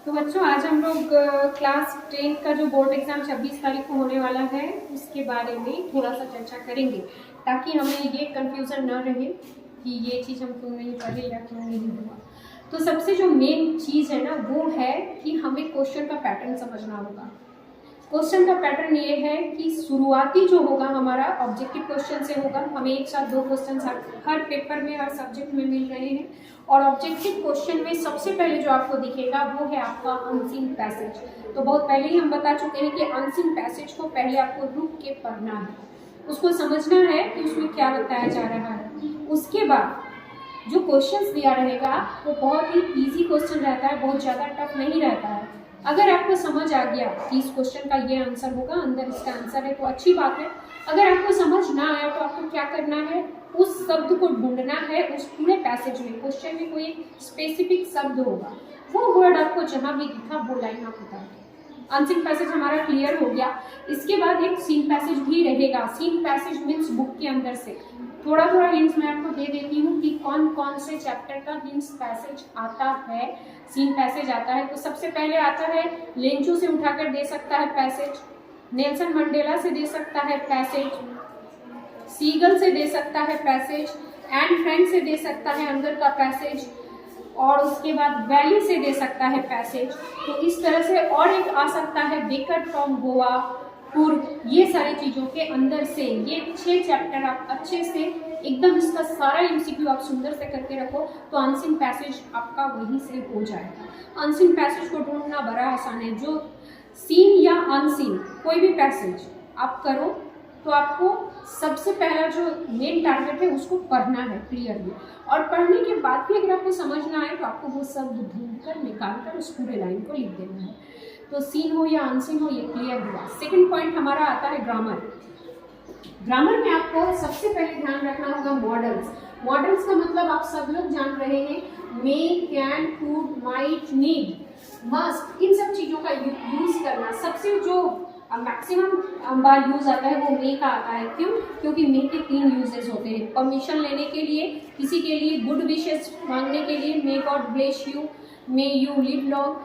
तो बच्चों आज हम लोग क्लास 10 का जो बोर्ड एग्जाम 26 तारीख को होने वाला है उसके बारे में थोड़ा सा चर्चा करेंगे, ताकि हमें ये कंफ्यूजन न रहे कि ये चीज़ हम क्यों नहीं पढ़े या क्यों नहीं हुआ। तो सबसे जो मेन चीज़ है ना वो है कि हमें क्वेश्चन का पैटर्न समझना होगा। क्वेश्चन का पैटर्न ये है कि शुरुआती जो होगा हमारा ऑब्जेक्टिव क्वेश्चन से होगा। हमें एक साथ 2 क्वेश्चन हर पेपर में हर सब्जेक्ट में मिल रहे हैं, और ऑब्जेक्टिव क्वेश्चन में सबसे पहले जो आपको दिखेगा वो है आपका अनसीन पैसेज। तो बहुत पहले ही हम बता चुके हैं कि अनसीन पैसेज को पहले आपको रुक के पढ़ना है, उसको समझना है कि उसमें क्या बताया जा रहा है। उसके बाद जो क्वेश्चंस दिया रहेगा वो बहुत ही ईजी क्वेश्चन रहता है, बहुत ज़्यादा टफ नहीं रहता है। अगर आपको समझ आ गया कि इस क्वेश्चन का ये आंसर होगा, अंदर इसका आंसर है, तो अच्छी बात है। अगर आपको समझ ना आया तो आपको क्या करना है, उस शब्द को ढूंढना है उस पूरे पैसेज में। क्वेश्चन में कोई स्पेसिफिक शब्द होगा, वो वर्ड आपको जहाँ भी दिखा वो लाइन आप बता दें। अनसीन पैसेज हमारा क्लियर हो गया। इसके बाद एक सीन पैसेज भी रहेगा। सीन पैसेज मीन्स बुक के अंदर से थोड़ा थोड़ा हिंट्स मैं आपको दे देती हूँ कि कौन कौन से चैप्टर का हिंट्स पैसेज आता है, सीन पैसेज आता है। तो सबसे पहले आता है लेंचो से उठाकर दे सकता है पैसेज, नेल्सन मंडेला से दे सकता है पैसेज, सीगल से दे सकता है पैसेज, एन फ्रैंक से दे सकता है अंदर का पैसेज, और उसके बाद वैली से दे सकता है पैसेज। तो इस तरह से और एक आ सकता है बेकर फ्रॉम गोवा, पूर्व। ये सारी चीज़ों के अंदर से ये 6 चैप्टर आप अच्छे से एकदम इसका सारा एमसीक्यू आप सुंदर से करके रखो तो अनसीन पैसेज आपका वहीं से हो जाएगा। अनसीन पैसेज को ढूंढना बड़ा आसान है। जो सीन या अनसीन कोई भी पैसेज आप करो तो आपको सबसे पहला जो मेन टारगेट है उसको पढ़ना है क्लियरली, और पढ़ने के बाद भी अगर आपको समझ ना आए तो आपको वो सब ढूंढ कर निकाल कर उस पूरे लाइन को लिख देना है। तो सीन हो या अनसीन हो ये क्लियर हुआ। सेकंड पॉइंट हमारा आता है ग्रामर। ग्रामर में आपको सबसे पहले ध्यान रखना होगा मॉडल्स। मॉडल्स का मतलब आप सब लोग जान रहे हैं, may, can, could, might, need, must, इन सब चीज़ों का यूज करना। सबसे जो मैक्सिमम बार यूज आता है वो मे का आता है। क्यों? क्योंकि मे के 3 यूजेस होते हैं। परमिशन लेने के लिए, किसी के लिए गुड विशेस मांगने के लिए, may God bless you, may you live long,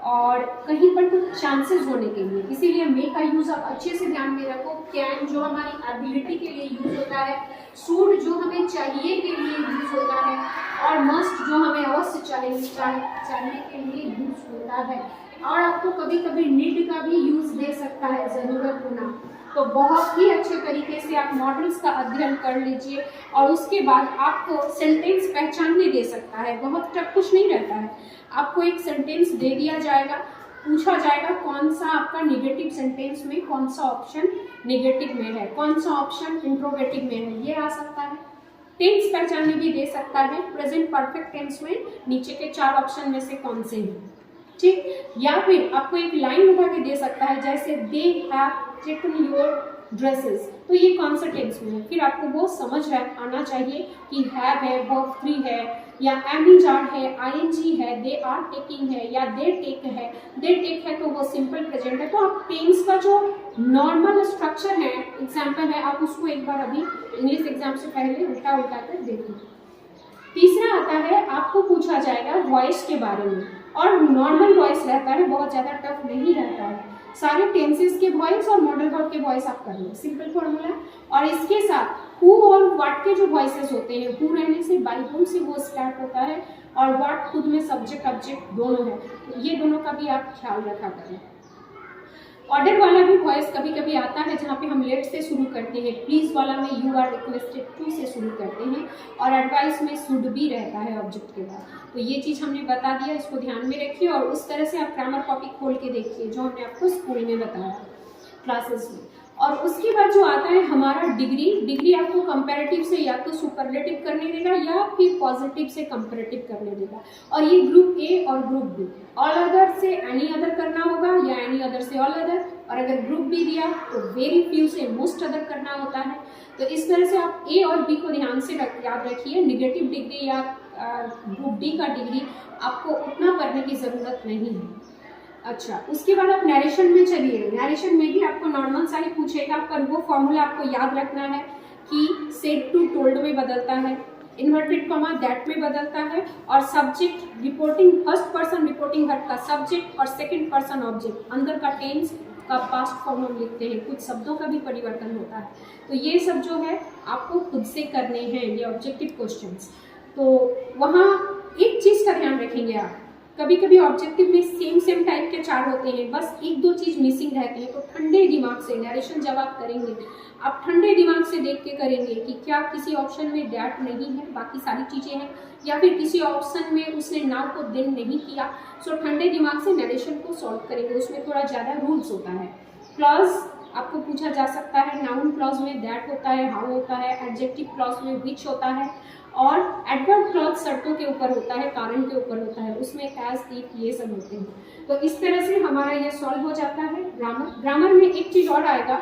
और कहीं पर कुछ चांसेस होने के लिए, इसीलिए मे का यूज आप अच्छे से ध्यान में रखो। कैन जो हमारी एबिलिटी के लिए यूज होता है, शुड जो हमें चाहिए के लिए यूज होता है, और मस्ट जो हमें अवश्य चाहिए के लिए यूज होता है। और आपको कभी कभी नीड का भी यूज दे सकता है, जरूरत होना। तो बहुत ही अच्छे तरीके से आप मॉडल्स का अध्ययन कर लीजिए, और उसके बाद आपको सेंटेंस पहचानने दे सकता है। बहुत टफ कुछ नहीं रहता है। आपको एक सेंटेंस दे दिया जाएगा, पूछा जाएगा कौन सा आपका निगेटिव सेंटेंस में कौन सा ऑप्शन निगेटिव में है, कौन सा ऑप्शन इंट्रोगेटिव में है, ये आ सकता है। टेंस पहचानने भी दे सकता है, प्रेजेंट परफेक्ट टेंस में नीचे के 4 ऑप्शन में से कौन से हैं, ठीक। या फिर आपको एक लाइन उठा के दे सकता है, जैसे they have taken your dresses, तो ये कौन सा टेंस में है। फिर आपको वो समझ आना चाहिए कि हैव है, वर्ब 3 है, या एम है, आईएनजी है, दे आर टेकिंग है, या दे टेक है। दे टेक है तो वो सिंपल प्रेजेंट है। तो आप टेंस का जो नॉर्मल स्ट्रक्चर है, एग्जाम्पल है, आप उसको एक बार अभी इंग्लिश एग्जाम से पहले उल्टा कर देखिए। तीसरा आता है आपको पूछा जाएगा वॉइस के बारे में, और नॉर्मल वॉइस रहता है, बहुत ज़्यादा टफ नहीं रहता है। सारे टेंसेस के वॉइस और मॉडल वर्ब के वॉइस आप कर लो, सिंपल फॉर्मूला। और इसके साथ हु और व्हाट के जो वॉइसेस होते हैं, हु रहने से बाय हुम से वो स्टार्ट होता है, और व्हाट खुद में सब्जेक्ट ऑब्जेक्ट दोनों है, तो ये दोनों का भी आप ख्याल रखा करें। ऑर्डर वाला भी वॉइस कभी कभी आता है, जहाँ पे हम लेट से शुरू करते हैं। प्लीज वाला में यू आर रिक्वेस्टेड टू से शुरू करते हैं, और एडवाइस में शुड भी रहता है ऑब्जेक्ट के बाद। तो ये चीज़ हमने बता दिया, इसको ध्यान में रखिए, और उस तरह से आप ग्रामर कॉपी खोल के देखिए जो हमने आपको स्कूल में बताया क्लासेस में। और उसके बाद जो आता है हमारा डिग्री आपको कंपैरेटिव से या तो सुपरलेटिव करने देगा या फिर पॉजिटिव से कंपैरेटिव करने देगा। और ये ग्रुप ए और ग्रुप बी, ऑल अदर से एनी अदर करना होगा, या एनी अदर से ऑल अदर, और अगर ग्रुप बी दिया तो वेरी फ्यू से मोस्ट अदर करना होता है। तो इस तरह से आप ए और बी को ध्यान से याद रखिए। निगेटिव डिग्री या ग्रुप बी का डिग्री आपको उतना पढ़ने की ज़रूरत नहीं है। अच्छा, उसके बाद आप नरेशन में चलिए। नरेशन में भी आपको नॉर्मल सा ही पूछेगा, पर वो फॉर्मूला आपको याद रखना है कि सेड टू टोल्ड में बदलता है। इन्वर्टेड कॉमा दैट में बदलता है, और subject reporting first person reporting verb का सब्जेक्ट और सेकंड पर्सन ऑब्जेक्ट, अंदर का टेंस का पास्ट फॉर्म हम लिखते हैं, कुछ शब्दों का भी परिवर्तन होता है। तो ये सब जो है आपको खुद से करने हैं, ये ऑब्जेक्टिव क्वेश्चंस। तो वहाँ एक चीज़ का ध्यान रखेंगे आप, कभी कभी ऑब्जेक्टिव में सेम टाइप के 4 होते हैं, बस 1-2 चीज़ मिसिंग रहती है। तो ठंडे दिमाग से नरेशन जब आप करेंगे, आप ठंडे दिमाग से देख के करेंगे कि क्या किसी ऑप्शन में दैट नहीं है, बाकी सारी चीज़ें हैं, या फिर किसी ऑप्शन में उसने नाउ को दिन नहीं किया। सो ठंडे दिमाग से नरेशन को सॉल्व करेंगे, उसमें थोड़ा ज़्यादा रूल्स होता है। क्लॉज आपको पूछा जा सकता है, नाउन क्लॉज में दैट होता है, हाउ होता है, एडजेक्टिव क्लॉज में विच होता है, और एडवर्ब क्लॉज शर्तों के ऊपर होता है, कारण के ऊपर होता है, उसमें एज, इफ, ये सब होते हैं। तो इस तरह से हमारा ये सॉल्व हो जाता है ग्रामर में एक चीज़ और आएगा,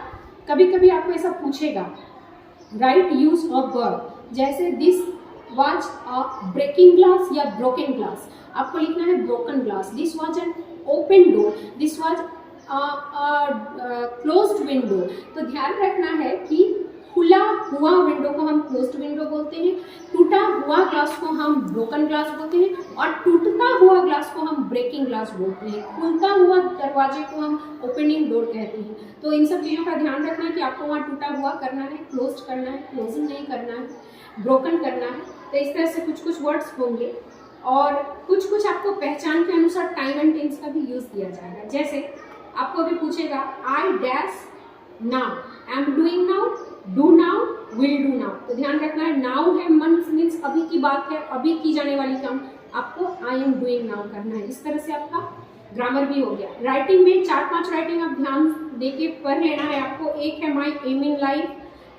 कभी कभी आपको ऐसा पूछेगा राइट यूज ऑफ वर्ब, जैसे this was a breaking glass या ब्रोकन ग्लास, आपको लिखना है broken glass. This was an open door, this was closed window. तो ध्यान रखना है कि खुला हुआ विंडो को हम क्लोज्ड विंडो बोलते हैं, टूटा हुआ ग्लास को हम ब्रोकन ग्लास बोलते हैं, और टूटता हुआ ग्लास को हम ब्रेकिंग ग्लास बोलते हैं, खुलता हुआ दरवाजे को हम ओपनिंग डोर कहते हैं। तो इन सब चीज़ों का ध्यान रखना है कि आपको वहाँ टूटा हुआ करना है, क्लोज्ड करना है, क्लोजिंग नहीं करना है, ब्रोकन करना है। तो इस तरह से कुछ वर्ड्स होंगे, और कुछ आपको पहचान के अनुसार टाइम एंड टेंस का भी यूज किया जाएगा। जैसे आपको अभी पूछेगा I dash now, I am doing now, do now, will do now. तो ध्यान रखना है नाउ है मीन्स अभी की बात है, अभी की जाने वाली काम, आपको आई एम डूइंग नाउ करना है। इस तरह से आपका ग्रामर भी हो गया। राइटिंग में 4-5 राइटिंग आप ध्यान देके पढ़ लेना है आपको। एक है माई एम इन लाइफ,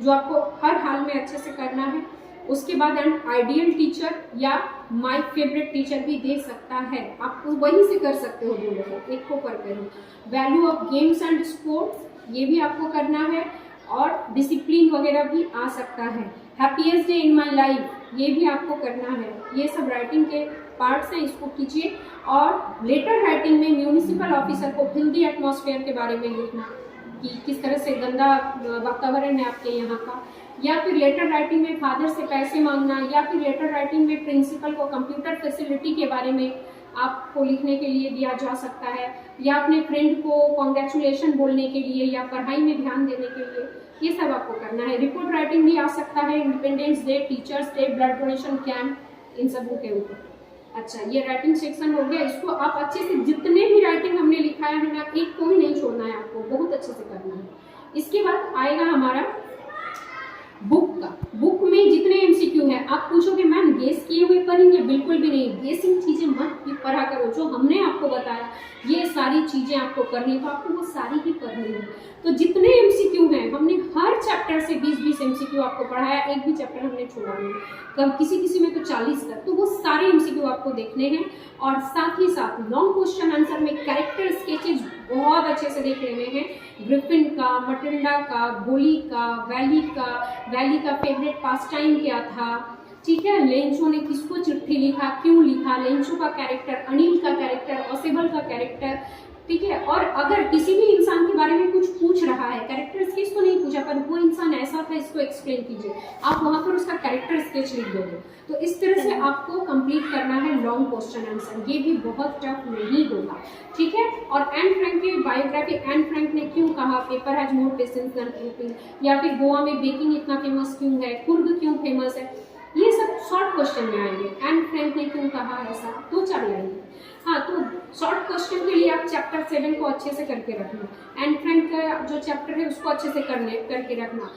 जो आपको हर हाल में अच्छे से करना है। उसके बाद एन आइडियल टीचर या माई फेवरेट टीचर भी दे सकता है, आप वहीं से कर सकते हो, दोनों को एक को कर करो। Value of games and sports, ये भी आपको करना है, और डिसिप्लिन वगैरह भी आ सकता है। Happiest day in my life, ये भी आपको करना है। ये सब राइटिंग के पार्ट्स हैं, इसको कीजिए। और लेटर राइटिंग में म्यूनिसिपल ऑफिसर को हेल्दी एटमॉस्फेयर के बारे में लिखना, कि किस तरह से गंदा वातावरण है आपके यहाँ का, या फिर लेटर राइटिंग में फादर से पैसे मांगना, या फिर लेटर राइटिंग में प्रिंसिपल को कंप्यूटर फैसिलिटी के बारे में आपको लिखने के लिए दिया जा सकता है, या अपने फ्रेंड को कॉन्ग्रेचुलेशन बोलने के लिए, या पढ़ाई में ध्यान देने के लिए, ये सब आपको करना है। रिपोर्ट राइटिंग भी आ सकता है, independence day, teachers day, blood donation camp, इन सबों के ऊपर। अच्छा, ये राइटिंग सेक्शन हो गया। इसको आप अच्छे से, जितने भी राइटिंग हमने लिखाया है ना, एक को भी नहीं छोड़ना है, आपको बहुत अच्छे से करना है। इसके बाद आएगा हमारा बुक का। बुक में जितने एमसीक्यू है, आप पूछोगे मैम गेस किए हुए पढ़ेंगे, बिल्कुल भी नहीं, गेसिंग चीजें मत पढ़ा करो। जो हमने आपको बताया ये सारी चीजें आपको करनी, तो आपको वो सारी ही पढ़नी है। तो जितने एमसीक्यू हैं, हमने हर चैप्टर से 20-20 एमसीक्यू आपको पढ़ाया, एक भी चैप्टर हमने छोड़ा नहीं, कब किसी में तो 40 तक। तो वो सारे एमसीक्यू आपको देखने हैं, और साथ ही साथ लॉन्ग क्वेश्चन आंसर में कैरेक्टर स्केचेज बहुत अच्छे से देख लेने हैं। ग्रिफिन का, मटिल्डा का, बोली का, वैली का फेवरेट पास टाइम क्या था, ठीक है, लेंचो ने किसको चिट्ठी लिखा, क्यों लिखा, लेंचो का कैरेक्टर, अनिल का कैरेक्टर, ऑसेबल का कैरेक्टर, ठीक है। और अगर किसी भी इंसान के बारे में कुछ पूछ रहा है, कैरेक्टर स्केच तो नहीं पूछा, पर वो इंसान ऐसा था, इसको एक्सप्लेन कीजिए, आप वहां पर उसका कैरेक्टर स्केच लिख दोगे। तो इस तरह से आपको कंप्लीट करना है लॉन्ग क्वेश्चन आंसर, ये भी बहुत टफ नहीं होगा, ठीक है। और एन फ्रैंक की बायोग्राफी, एन फ्रैंक ने क्यों कहा paper has more patience than cooking, या फिर गोवा में बेकिंग इतना फेमस क्यों है, कुर्ग क्यों फेमस है, ये सब शॉर्ट क्वेश्चन में आएंगे। एन फ्रैंक ने क्यों कहा ऐसा, 2-4 लाइन। हाँ, तो शॉर्ट क्वेश्चन के लिए आप चैप्टर 7 को अच्छे से करके रखना। एन फ्रैंक का जो चैप्टर है उसको अच्छे से करके रखना।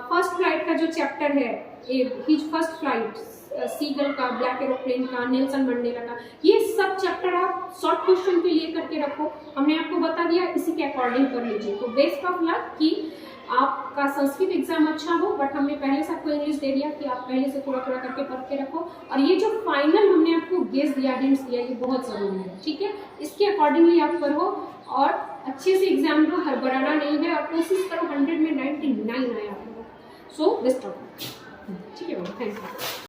फर्स्ट फ्लाइट का जो चैप्टर है, हिज फर्स्ट फ्लाइट, सीगल का, ब्लैक एरोप्लेन का, नेल्सन मंडेला का, ये सब चैप्टर आप शॉर्ट क्वेश्चन के लिए करके रखो। हमने आपको बता दिया, इसी के अकॉर्डिंग कर लीजिए। तो बेस्ट ऑफ लक कि आपका संस्कृत एग्जाम अच्छा हो, बट हमने पहले से आपको इंग्लिश दे दिया कि आप पहले से थोड़ा थोड़ा करके पढ़ के रखो। और ये जो फाइनल हमने आपको गेस दिया, हिंट्स दिया, ये बहुत ज़रूरी है, ठीक है। इसके अकॉर्डिंगली आप पढ़ो और अच्छे से एग्जाम दो, हड़बड़ाना नहीं है, और कोशिश करो 100 में 99 आए आप लोग। सो बेस्ट ऑफ लक, ठीक है, थैंक यू।